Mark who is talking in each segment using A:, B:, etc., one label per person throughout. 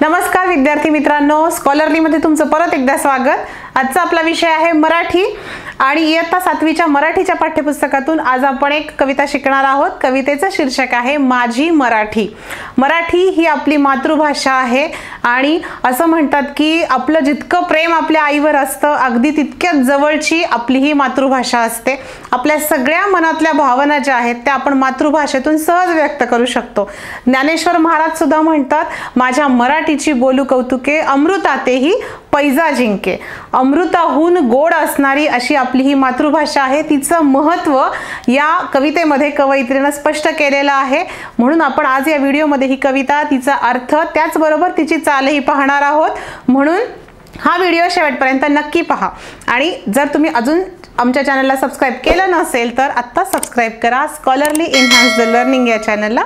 A: नमस्कार विद्यार्थी मित्रांनो, स्कॉलरलीमध्ये तुमचं परत एकदा स्वागत। आजचा आपला विषय आहे मराठी आणि इयत्ता 7वीच्या मराठीच्या पाठ्यपुस्तकातून आज आपण एक कविता शिकणार आहोत। कवितेचं शीर्षक आहे माझी मराठी। मराठी ही आपली मातृभाषा आहे आणि असं म्हणतात की आपलं जितकं प्रेम आपल्या आईवर असतं अगदी तितक्याच जवळची आपली ही मातृभाषा असते। आपल्या सगळ्या मनातल्या भावना ज्या आहेत त्या आपण मातृभाषेतून सहज व्यक्त करू शकतो। ज्ञानेश्वर महाराज सुद्धा म्हणतात माझ्या मराठीची बोलू कौतुके अमृतातेही पैजा जिंके। अमृताहून गोड असणारी अशी आपली ही मातृभाषा आहे, तिचं महत्त्व या कवितेमध्ये कवयित्रीने स्पष्ट केलेलं आहे। म्हणून आपण आज या व्हिडिओमध्ये ही कविता, तिचा अर्थ, त्याचबरोबर तिची चालही पाहणार आहोत। म्हणून हा व्हिडिओ शेवटपर्यंत नक्की पहा आणि जर तुम्ही अजून आमच्या चॅनलला सबस्क्राइब केलं नसेल तर आत्ता सबस्क्राइब करा स्कॉलरली एनहान्स द लर्निंग या चॅनलला।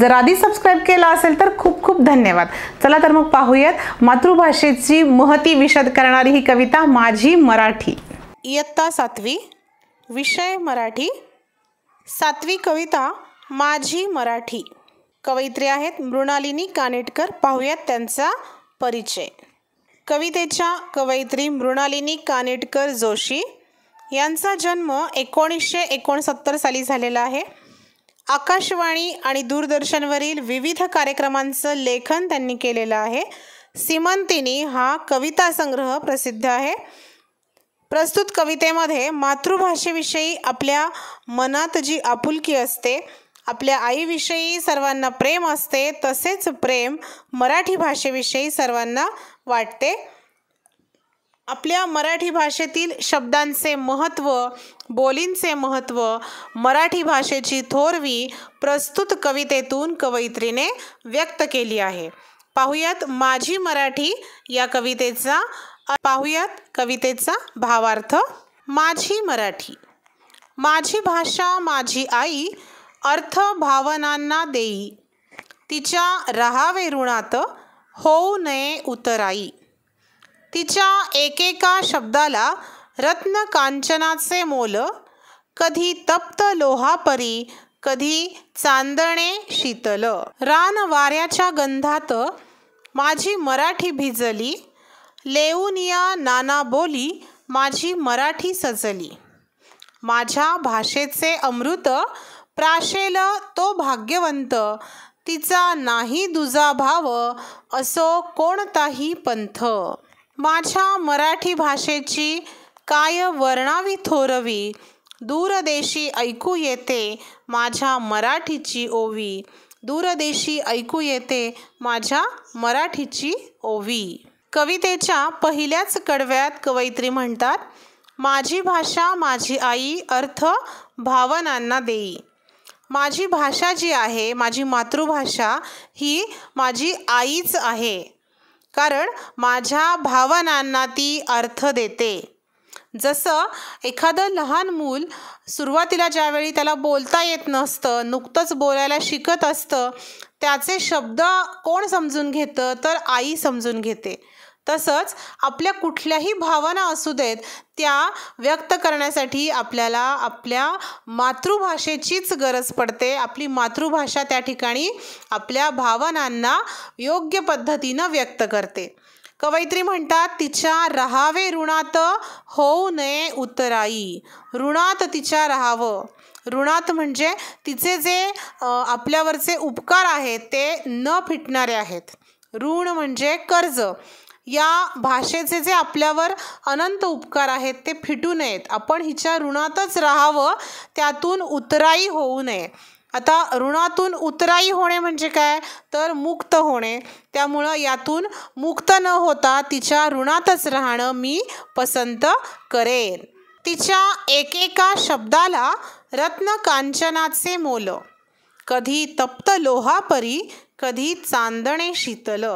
A: जर आधी सबस्क्राइब केलं असेल तर खूप खूप धन्यवाद। चला तर मग पाहूयात मातृभाषेची महती विशद करणारी ही कविता माझी मराठी। इयत्ता 7वी, विषय मराठी, 7वी कविता माझी मराठी। कवयित्री आहेत मृणालिनी कानेटकर। पाहूयात त्यांचा परिचय। कवितेच्या कवयित्री मृणालिनी कानेटकर जोशी यांचा जन्म 1969 साली झालेला आहे। आकाशवाणी आणि दूरदर्शनवरील विविध कार्यक्रमांचं लेखन त्यांनी केलेलं आहे। सीमंतिनी हा कविता संग्रह प्रसिद्ध आहे। प्रस्तुत कवितेमध्ये मातृभाषेविषयी आपल्या मनात जी आपुलकी असते, आपल्या आईविषयी सर्वांना प्रेम असते, तसेच प्रेम मराठी भाषेविषयी सर्वांना वाटते। आपल्या मराठी भाषेतील शब्दांचे महत्त्व, बोलींचे महत्त्व, मराठी भाषेची थोरवी प्रस्तुत कवितेतून कवयित्रीने व्यक्त केली आहे। पाहुयात माझी मराठी या कवितेचा भावार्थ। माझी मराठी। माझी भाषा माझी आई, अर्थ भावनांना देई, तिच्या राहावे ऋणात होऊ नये उतराई। तिच्या एकेका शब्दाला रत्न कांचनाचे मोल, कधी तप्त लोहापरी कधी चांदणे शीतल। रान वाऱ्याच्या गंधात माझी मराठी भिजली, लेऊनिया नाना बोली माझी मराठी सजली। माझ्या भाषेचे अमृत प्राशेल तो भाग्यवंत, तिचा नाही दुजा भाव असो कोणताही पंथ। माझ्या मराठी भाषेची काय वर्णावी थोरवी, दूरदेशी ऐकू येते माझ्या मराठीची ओवी। दूरदेशी ऐकू येते माझ्या मराठीची ओवी। कवितेच्या पहिल्याच कडव्यात कवयित्री म्हणतात माझी भाषा माझी आई, अर्थ भावनांना देई। माझी भाषा जी आहे, माझी मातृभाषा ही माझी आईच आहे, कारण माझ्या भावनांना ती अर्थ देते। जसं एखादं लहान मूल सुरुवातीला ज्यावेळी त्याला बोलता येत नसतं, नुकतंच बोलायला शिकत असतं, त्याचे शब्द कोण समजून घेतं तर आई समजून घेते। तसंच आपल्या कुठल्याही भावना असू देत त्या व्यक्त करण्यासाठी आपल्याला आपल्या मातृभाषेचीच गरज पडते। आपली मातृभाषा त्या ठिकाणी आपल्या भावनांना योग्य पद्धतीनं व्यक्त करते। कवयित्री म्हणतात तिच्या राहावे ऋणात होऊ नये उतराई। ऋणात तिच्या राहावं। ऋणात म्हणजे तिचे जे आपल्यावरचे उपकार आहेत ते न फिटणारे आहेत। ऋण म्हणजे कर्ज। या भाषेचे जे आपल्यावर अनंत उपकार आहेत ते फिटू नयेत, आपण हिच्या ऋणातच राहावं, त्यातून उतराई होऊ नये। आता ऋणातून उतराई होणे म्हणजे काय तर मुक्त होणे। त्यामुळं यातून मुक्त न होता तिच्या ऋणातच राहणं मी पसंत करेन। तिच्या एकेका शब्दाला रत्न कांचनाचे मोल, कधी तप्त लोहापरी कधी चांदणे शीतल।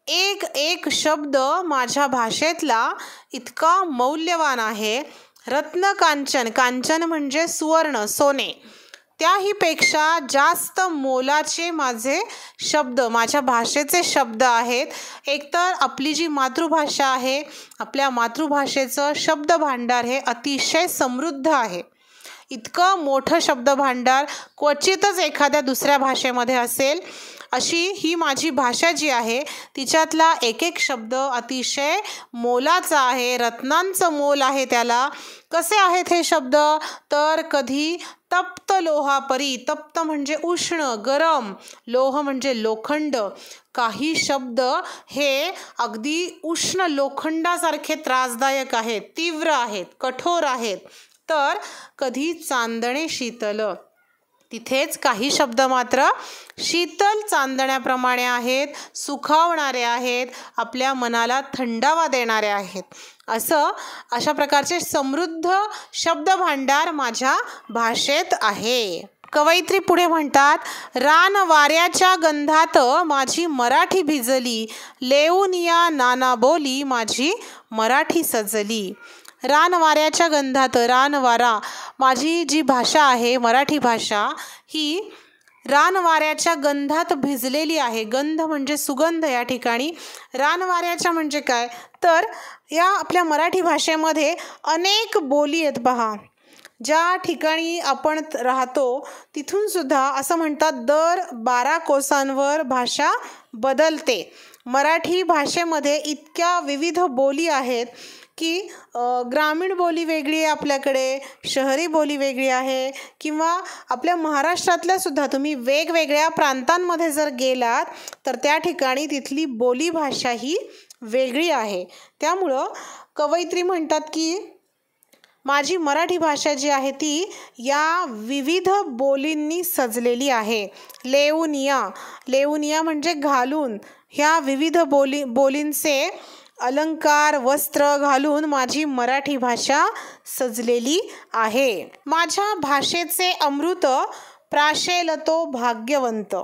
A: एक एक शब्द माझ्या भाषेतला इतका मौल्यवान आहे। रत्न कांचन, कांचन म्हणजे सुवर्ण, सोने, त्याहीपेक्षा जास्त मोलाचे माझे शब्द, माझ्या भाषेचे शब्द आहेत। एकतर आपली जी मातृभाषा आहे, आपल्या मातृभाषेचं शब्द भांडार हे अतिशय समृद्ध आहे। इतकं मोठं शब्द भांडार क्वचितच एखाद्या दुसऱ्या भाषेमध्ये असेल। अशी ही माझी भाषा जी आहे तिच्यातला एक एक शब्द अतिशय मोलाचा आहे, रत्नांचं मोल आहे त्याला. कसे आहेत हे शब्द? तर कधी तप्त लोहापरी, तप्त म्हणजे उष्ण गरम, लोह म्हणजे लोखंड. काही शब्द हे अगदी उष्ण लोखंडासारखे त्रासदायक आहेत, तीव्र आहेत, कठोर आहेत. तर कधी चांदणे शीतल, तिथेच काही शब्द मात्र शीतल चांदण्याप्रमाणे आहेत, सुखावणारे आहेत, आपल्या मनाला थंडावा देणारे आहेत. अशा प्रकारचे समृद्ध शब्दभांडार माझ्या भाषेत आहे. कवयित्री पुढे म्हणतात, रान वाऱ्याच्या गंधात माझी मराठी भिजली, लेऊनिया नाना बोली माझी मराठी सजली. रान वाऱ्याच्या गंधात, रान वारा, माझी जी भाषा आहे मराठी भाषा ही रान वाऱ्याच्या गंधात भिजलेली आहे. गंध म्हणजे सुगंध. या ठिकाणी रान वाऱ्याच्या म्हणजे काय, तर या आपल्या मराठी भाषेमध्ये अनेक बोली आहेत पहा. ज्या ठिकाणी आपण राहतो तिथून सुद्धा असं म्हणतात दर 12 कोसांवर भाषा बदलते. मराठी भाषेमध्ये इतक्या विविध बोली आहेत की ग्रामीण बोली वेगळी आहे आपल्याकडे, शहरी बोली वेगळी आहे, किंवा आपल्या महाराष्ट्रातल्या सुद्धा तुम्ही वेगवेगळ्या प्रांतांमध्ये जर गेलात तर त्या ठिकाणी तिथली बोली भाषा ही वेगळी आहे. त्यामुळं कवयित्री म्हणतात की माझी मराठी भाषा जी आहे ती या विविध बोलींनी सजलेली आहे. लेऊनिया, लेऊनिया म्हणजे घालून, ह्या विविध बोलींचे अलंकार वस्त्र घालून माझी मराठी भाषा सजलेली आहे. माझ्या भाषेचे अमृत प्राशेल तो भाग्यवंत,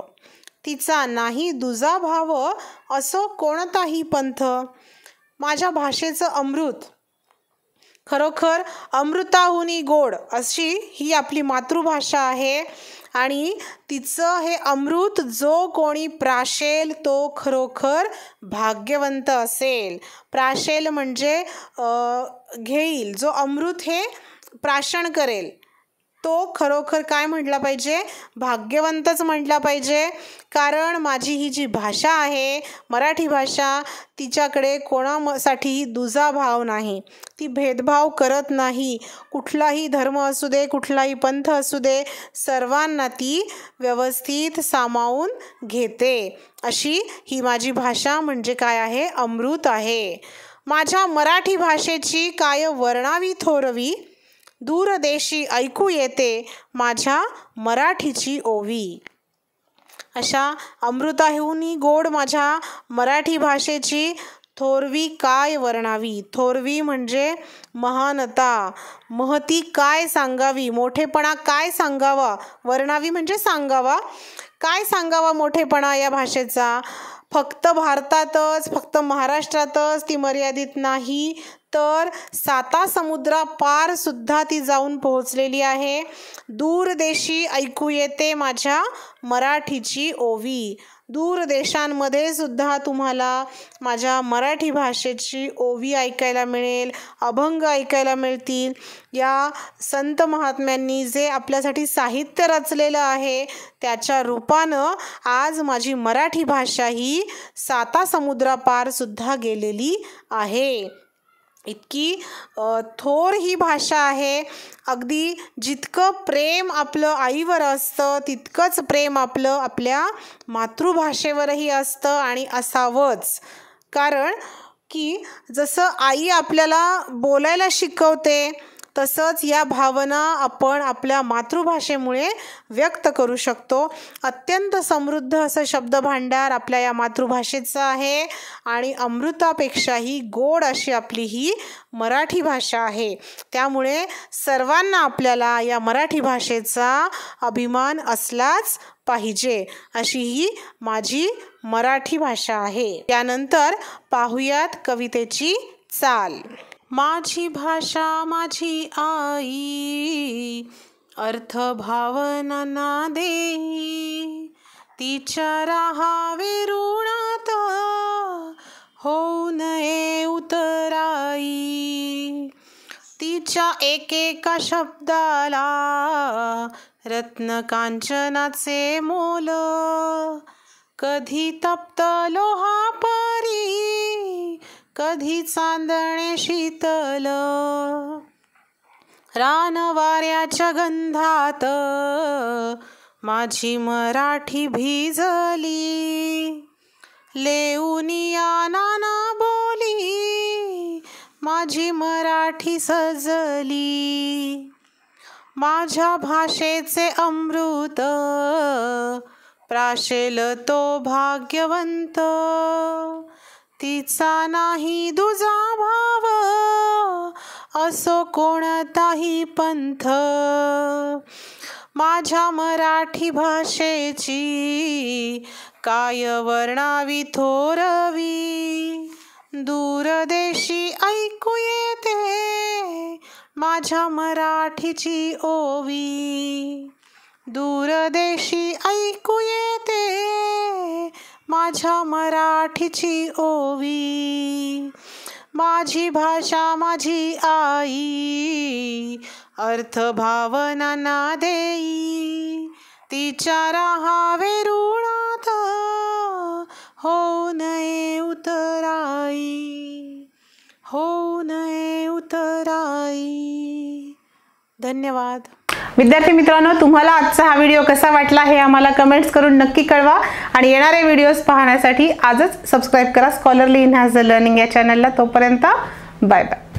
A: तिचा नाही दुजा भाव असो कोणताही पंथ. माझ्या भाषेचं अमृत खरोखर अमृताहुनी गोड अशी ही आपली मातृभाषा आहे आणि तिचं हे अमृत जो कोणी प्राशेल तो खरोखर भाग्यवंत असेल. प्राशेल म्हणजे घेईल, जो अमृत हे प्राशन करेल तो खरोखर काय म्हटला पाहिजे, भाग्यवंतच म्हटला पाहिजे. कारण माझी ही जी भाषा आहे मराठी भाषा, तिच्याकडे कोणासाठीही दुजाभाव नाही, ती भेदभाव करत नाही. कुठलाही धर्म असू दे, कुठलाही पंथ असू दे, सर्वांना ती व्यवस्थित सामावून घेते. अशी ही माझी भाषा म्हणजे काय आहे, अमृत आहे. माझ्या मराठी भाषेची काय वर्णावी थोरवी, दूरदेशी ऐकू येते माझ्या मराठीची ओवी. अशा अमृताहुनी गोड माझ्या मराठी भाषेची थोरवी काय वर्णावी. थोरवी म्हणजे महानता, महती काय सांगावी, मोठेपणा काय सांगावा. वर्णावी म्हणजे सांगावा. काय सांगावा मोठेपणा या भाषेचा. फक्त भारतातच, फक्त महाराष्ट्रातच ती मर्यादित नाही, तर 7 समुद्रापार सुद्धा ती जाऊन पोहोचलेली आहे. दूरदेशी ऐकू येते माझ्या मराठीची ओवी. दूर देशांमध्ये सुद्धा तुम्हाला माझ्या मराठी भाषेची ओवी ऐकायला मिळेल, अभंग ऐकायला मिळतील. या संत महात्म्यांनी जे आपल्यासाठी साहित्य रचलेलं आहे त्याच्या रूपानं आज माझी मराठी भाषा ही 7 समुद्रापार सुद्धा गेलेली आहे. इतकी थोर ही भाषा आहे. अगदी जितकं प्रेम आपलं आईवर असतं तितकंच प्रेम आपलं आपल्या मातृभाषेवरही असतं आणि असावंच. कारण की जसं आई आपल्याला बोलायला शिकवते तसंच या भावना आपण आपल्या मातृभाषेमुळे व्यक्त करू शकतो. अत्यंत समृद्ध असं शब्दभांडार आपल्या या मातृभाषेचं आहे आणि अमृतापेक्षाही गोड अशी आपली ही मराठी भाषा आहे. त्यामुळे सर्वांना आपल्याला या मराठी भाषेचा अभिमान असलाच पाहिजे. अशी ही माझी मराठी भाषा आहे. त्यानंतर पाहूयात कवितेची चाल. माझी भाषा माझी आई, अर्थ भावना देई, तिच्या राहावे ऋणात होऊ नये उतराई. तिच्या एकेका शब्दाला रत्न कांचनाचे मोल, कधी तप्त लोहा परी, कधी चांदणे शीतल, रान वाऱ्याच्या गंधात माझी मराठी भिजली, लेऊनिया नाना बोली माझी मराठी सजली, माझ्या भाषेचे अमृत प्राशेल तो भाग्यवंत, तिचा नाही दुजा भाव असो कोणताही पंथ, माझ्या मराठी भाषेची काय वर्णावी थोरवी, दूरदेशी ऐकू येते माझ्या मराठीची ओवी, दूरदेशी ऐकू येते माझ्या मराठीची ओवी, माझी भाषा माझी आई अर्थ भावनांना देई, तिच्या राहावे ऋणात होऊ नये उतराई, होऊ नये उतराई. धन्यवाद.
B: विद्यार्थी मित्रांनो, तुम्हाला आजचा हा व्हिडिओ कसा वाटला हे आम्हाला कमेंट्स करून नक्की कळवा आणि येणारे व्हिडिओज पाहण्यासाठी आजच सबस्क्राईब करा स्कॉलरली इन्हान्स द लर्निंग या चॅनलला. तोपर्यंत बाय बाय.